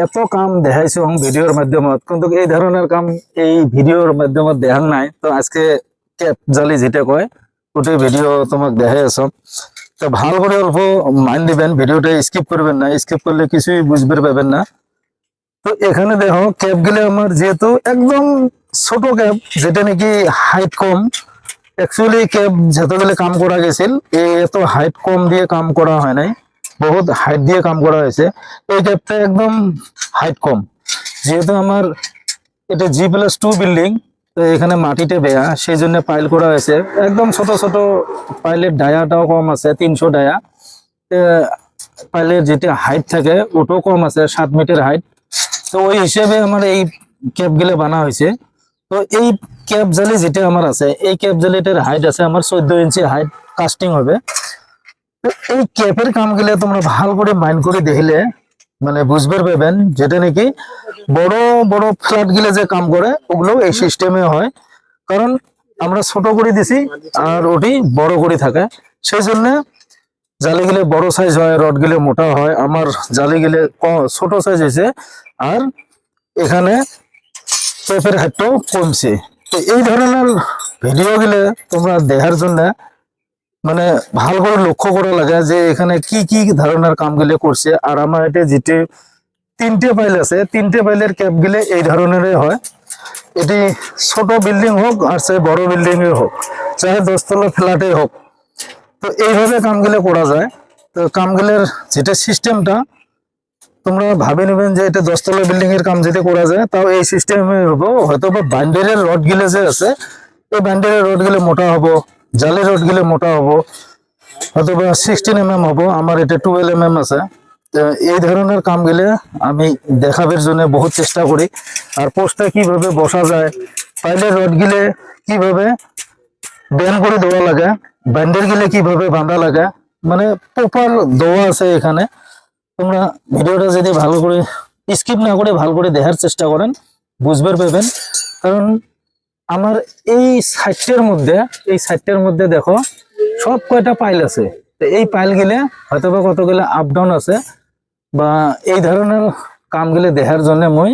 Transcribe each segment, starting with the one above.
এত কাম দেখাইছো ভিডিওর মাধ্যমত, কিন্তু এই ধরনের কাম এই ভিডিওর মাধ্যমত দেখাং নাই। তো আজকে ক্যাপ জালি যেটা কয় ওটা ভিডিও তোমাক দেখাই আছো। তো ভাল করে অল্প মাইন্ড দিবেন, ভিডিওটা স্কিপ করবেন না, স্কিপ করলে কিছুই বুঝতে পারবেন না। তো এখানে দেখো ক্যাপ গুলো আমার যেহেতু একদম ছোট ক্যাপ, যেটা নাকি হাইট কম। অ্যাকচুয়ালি ক্যাপ যতগুলো কাম করা গেছিল এত হাইট কম দিয়ে কাম করা হয় নাই, বহুত হাইট দিয়ে কাম করা হয়েছে। এই ক্যাবটা একদম হাইট কম, যেহেতু আমার এটা G+2 বিল্ডিং। তো এখানে মাটিতে বেয়া, সেই জন্য পাইল করা হয়েছে একদম ছোট ছোট। পাইলের ডায়াটাও কম আছে, 300 ডায়া। পাইলের যেটা হাইট থাকে ওটাও কম আছে, 7 মিটার হাইট। তো ওই হিসেবে আমার এই ক্যাব গুলো বানা হয়েছে। তো এই ক্যাব জালি যেটা আমার আছে, এই ক্যাব জালিটার হাইট আছে আমার 14 ইঞ্চি হাইট কাস্টিং হবে। তো এই ক্যাপের কাম গুলো তোমরা ভালো করে মাইন্ড করে দেখলে মানে বুঝতে পারবেন, যেটা নাকি বড় বড় ফ্ল্যাট গুলো যে কাম করে ওগুলো এই সিস্টেমে হয়। কারণ আমরা ছোট করে দিছি আর ওটি বড় করে থাকে, সেই জন্য জালি গেলে বড় সাইজ হয়, রড গেলে মোটা হয়। আমার জালি গেলে ছোট সাইজ হয়েছে, আর এখানে ক্যাপের হাইটটাও কমছে। তো এই ধরনের ভিডিও গুলো তোমরা দেখার জন্য মানে ভালো করে লক্ষ্য করা লাগে যে এখানে কি কি ধরনের কামগুলো করছে। আর আমার এটা যেটি 3টে পাইল আছে, 3টে পাইলের ক্যাপ গুলো এই ধরনেরই হয়। এটি ছোট বিল্ডিং হোক আর সে বড় বিল্ডিং এর হোক, চাহে 10 তলা ফ্ল্যাটে হোক, তো এইভাবে কামগুলো করা যায়। তো কামগুলোর যেটা সিস্টেমটা তোমরা ভাবে নেবেন যে এটা 10 তলা বিল্ডিং এর কাম যেটা করা যায়, তাও এই সিস্টেমে হবো। হয়তো বা বান্ডেলের রড গুলো যে আছে, এই বান্ডেলের রড গুলো মোটা হবো, জালের রড গুলো মোটা হবো, হয়তো বা 16 mm হবো। আমার এটা 12 mm আছে। তো এই ধরনের কামগুলো আমি দেখাবার জন্য বহুত চেষ্টা করি। আর পোস্টটা কিভাবে বসা যায়, পাইলের রড গিলে কিভাবে ব্যান করে দেওয়া লাগে, ব্যান্ডের গিলে কিভাবে বাঁধা লাগে, মানে প্রপার দেওয়া আছে এখানে। তোমরা ভিডিওটা যদি ভালো করে স্কিপ না করে ভালো করে দেখার চেষ্টা করেন, বুঝতে পারবেন। কারণ আমার এই সাইটটার মধ্যে দেখো সব কয়টা পাইল আছে। তো এই পাইল গেলে হয়তো বা কতগুলো আপ ডাউন আছে, বা এই ধরনের কামগুলো দেখার জন্য মই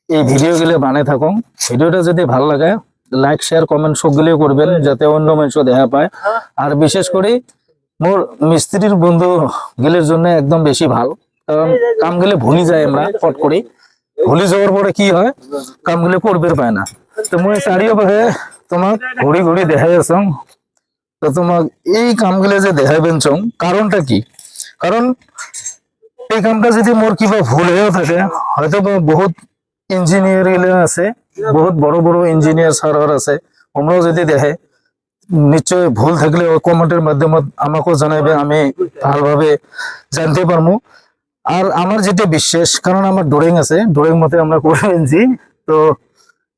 এই ভিডিও গুলো বানাই থাকো। ভিডিওটা যদি ভালো লাগে লাইক শেয়ার কমেন্ট সবগুলো করবেন, যাতে অন্য মানুষ দেখা পায়। আর বিশেষ করে মোর মিস্ত্রির বন্ধু গেলের জন্য একদম বেশি ভালো, কারণ কামগুলো ভুলি যায়, আমরা পট করি ভুলি যাওয়ার পরে কি হয় কামগুলো করবে পায় না। তো মই চারিওপাশে তোমাক ঘুরি ঘুরি দেখাই আছো। তো তোমাক এই কামগুলো যে দেখাইবেন চং কারণটা কি, কারণ এই কামটা যদি মোর কিবা ভুল হয়েও থাকে, হয়তো বা বহুত ইঞ্জিনিয়ার আছে, বহুত বড় বড় ইঞ্জিনিয়ার সার্ভার আছে, আমরাও যদি দেখে নিশ্চয় ভুল থাকলে ওই কমেন্টের মাধ্যমে আমাকেও জানাইবে, আমি ভালোভাবে জানতে পারবো। আর আমার যেটা বিশ্বাস, কারণ আমার ড্রয়িং আছে, ড্রয়িং মতে আমরা করে এনেছি। তো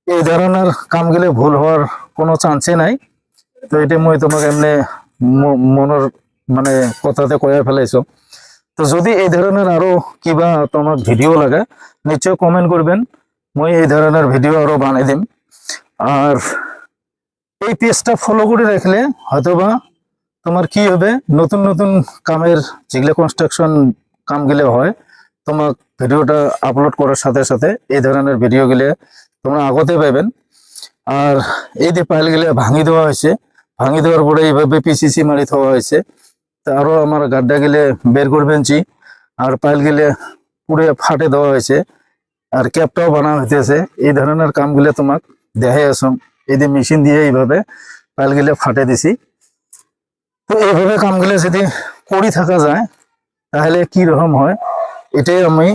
এই ধরনের কাম গেলে ভুল হওয়ার কোনো চান্সই নাই। তো এটা মই তোমাকে এমনি মনের মানে কথাতে কয়ে ফেলাইছো। তো যদি এই ধরনের আরো কিবা তোমার ভিডিও লাগে নিশ্চয় কমেন্ট করবেন, মই এই ধরনের ভিডিও আরো বানাই দিম। আর এই পেজটা ফলো করে রাখলে হয়তোবা তোমার কি হবে, নতুন নতুন কামের যেগুলো কনস্ট্রাকশন কামগুলো হয়, তোমার ভিডিওটা আপলোড করার সাথে সাথে এই ধরনের ভিডিও গুলো তোমরা আগতে পাইবেন। আর এই যে পাইল গুলো ভাঙি দেওয়া হয়েছে, ভাঙি দেওয়ার পরে এইভাবে পিসিসি মারি দেওয়া হয়েছে। তা আরো আমার গাড্ডা গেলে বের করবেনছি, আর পাইল গেলে পুরে ফাটে দেওয়া হয়েছে, আর ক্যাপটাও বানানো হইতেছে। এই ধরনের কামগুলো তোমাক দেখাই আসুন। এই যে মেশিন দিয়ে এইভাবে পাইল গেলে ফাটে দিছি। তো এইভাবে কামগুলো যদি করি থাকা যায় তাহলে কি রকম হয়, এটাই আমি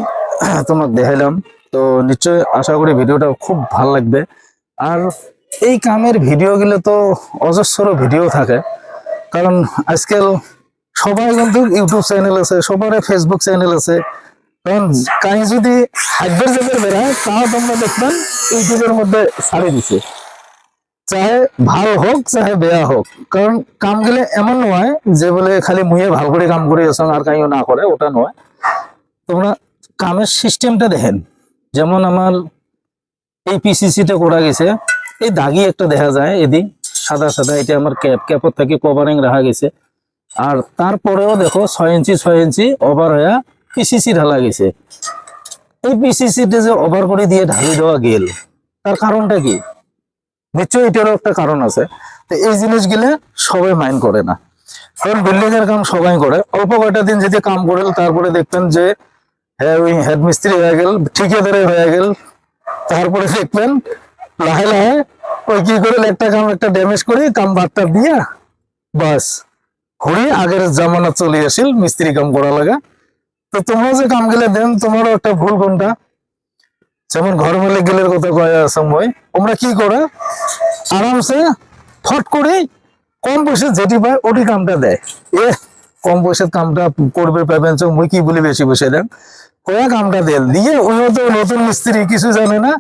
তোমাকে দেখাইলাম। তো নিশ্চয় আশা করি ভিডিওটা খুব ভালো লাগবে। আর এই কামের ভিডিও গুলো তো অজস্র ভিডিও থাকে, কারণ আজকাল সবাই কিন্তু ইউটিউব চ্যানেল আছে, সবার ফেসবুক চ্যানেল আছে। কারণ কাহি যদি হাইডের জায়গায় বেড়ায় তাও তোমরা দেখবেন ইউটিউবের মধ্যে ছাড়ে দিছে, চাহে ভাল হোক চাহে বেয়া হোক। কারণ কাম গেলে এমন নয় যে বলে খালি মুয়ে ভাল করে কাম করে আসুন আর কাইও না করে, ওটা নয়। তোমরা কামের সিস্টেমটা দেখেন, যেমন আমার এই পিসিসিটা করা গেছে, এই দাগি একটা দেখা যায় এদিক সাদা সাদা, এটা আমার ক্যাপর থেকে কভারিং রাখা গেছে। আর তারপরেও দেখো 6 ইঞ্চি 6 ইঞ্চি ওভার হয়ে পিসিসি ঢালা গেছে। এই পিসিসিতে যে ওভার করে দিয়ে ঢালি দেওয়া গেল, তার কারণটা কি? নিশ্চয়ই এটারও একটা কারণ আছে। তো এই জিনিসগুলো সবাই মাইন্ড করে না, কারণ বিল্ডিং এর কাম সবাই করে। অল্প কয়টা দিন যদি কাম করেন, তারপরে দেখবেন যে হ্যাঁ ওই হেড মিস্ত্রি হয়ে গেল, ঠিকাদারে হয়ে গেল, তারপরে দেখবেন লাহে লাহে ওই কি করে একটা কাম একটা ড্যামেজ করে কাম বার্তা দিয়া বাস ঘুরে আগের জামানা চলে আসিল মিস্ত্রি কাম করা লাগা। তো তোমরা যে কাম গেলে দেন, তোমারও একটা ভুল কোনটা? যেমন ঘর মালিক গেলের কথা কয় সময় তোমরা কি করে আরামসে ফট করে কম পয়সা যেটি পায় ওটি কামটা দেয়। কম পয়সার কামটা করবে পাবেন, মুই কি বলি বেশি পয়সা দেন, কয়া কামটা দেন দিয়ে ওই তো নতুন মিস্ত্রি কিছু জানে না,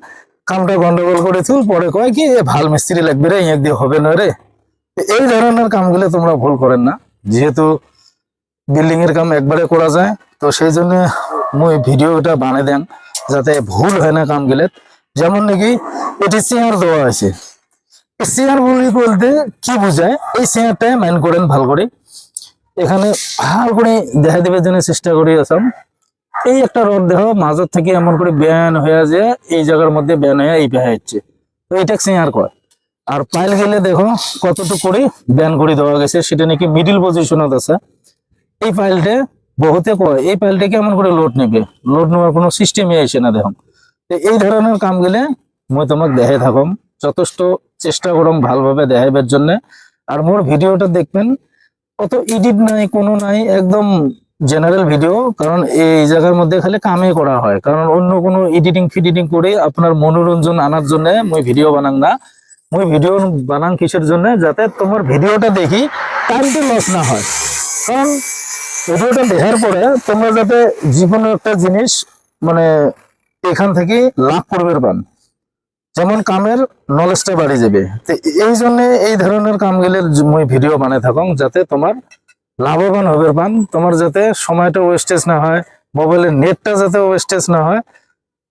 কামটা গন্ডগোল করে তুল, পরে কয় কি ভাল মিস্ত্রি লাগবে রে, এক দিয়ে হবে না রে। এই ধরনের কামগুলো তোমরা ভুল করেন না। যেহেতু বিল্ডিং এর কাম একবারে করা যায়, তো সেই জন্য মুই ভিডিওটা বানিয়ে দেন যাতে ভুল হয় না কাম গেলে। যেমন নাকি এটি চেয়ার দেওয়া আছে, চেয়ার বলতে কি বোঝায়, এই চেয়ারটা মাইন করেন ভাল করে। এখানে ভালো করে দেখা দেবার জন্য চেষ্টা করি আসাম। এই একটা রড দেহ মাঝের থেকে এমন করে ব্যান হয়ে যায়, এই জায়গার মধ্যে ব্যান হয়ে এই বেহা হচ্ছে, তো এটা চেয়ার কয়। আর পাইল গেলে দেখো কতটুকু করে ব্যান করে দেওয়া গেছে, সেটা নাকি মিডিল পজিশনত আছে। এই পাইলটা বহুতে কয় এই পাইলটা কেমন করে লোড নেবে, লোড নেওয়ার কোনো সিস্টেমই আসে না দেখুন। তো এই ধরনের কাম গেলে মই তোমাকে দেখাই থাকম, যথেষ্ট চেষ্টা করম ভালোভাবে দেখাইবার জন্য। আর মোর ভিডিওটা দেখবেন অত এডিট নাই, কোনো নাই, একদম জেনারেল ভিডিও। কারণ এই জায়গার মধ্যে খালি কামে করা হয়, কারণ অন্য কোনো এডিটিং ফিডিটিং করে আপনার মনোরঞ্জন আনার জন্য মই ভিডিও বানাং না। মই ভিডিও বানাং কিসের জন্য, যাতে তোমার ভিডিওটা দেখি টাইমটা লস না হয়। কারণ ভিডিওটা দেখার পরে তোমরা যাতে জীবনের একটা জিনিস মানে এখান থেকে লাভ করবে পান, যেমন কামের নলেজটা বাড়ি যাবে। তো এই জন্য এই ধরনের কামগুলোর মই ভিডিও বানাই থাকুন, যাতে তোমার লাভবান হবে পান, তোমার যাতে সময়টা ওয়েস্টেজ না হয়, মোবাইলের নেটটা যাতে ওয়েস্টেজ না হয়।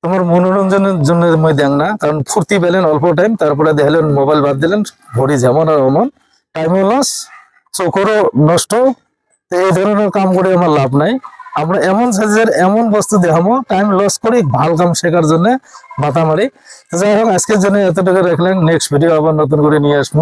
তোমার মনোরঞ্জনের জন্য মই দেন না, কারণ ফুর্তি পেলেন অল্প টাইম, তারপরে দেখলেন মোবাইল বাদ দিলেন, ঘড়ি যেমন আর অমন, টাইমও লস, চোখেরও নষ্ট। তো এই ধরনের কাম করে আমার লাভ নাই। আমরা এমন সাইজের এমন বস্তু দেখাবো, টাইম লস করি ভালো কাম শেখার জন্য মাথা মারি। যাই হোক, আজকের জন্য এতটুকু রাখলেন, নেক্সট ভিডিও আবার নতুন করে নিয়ে আসবো।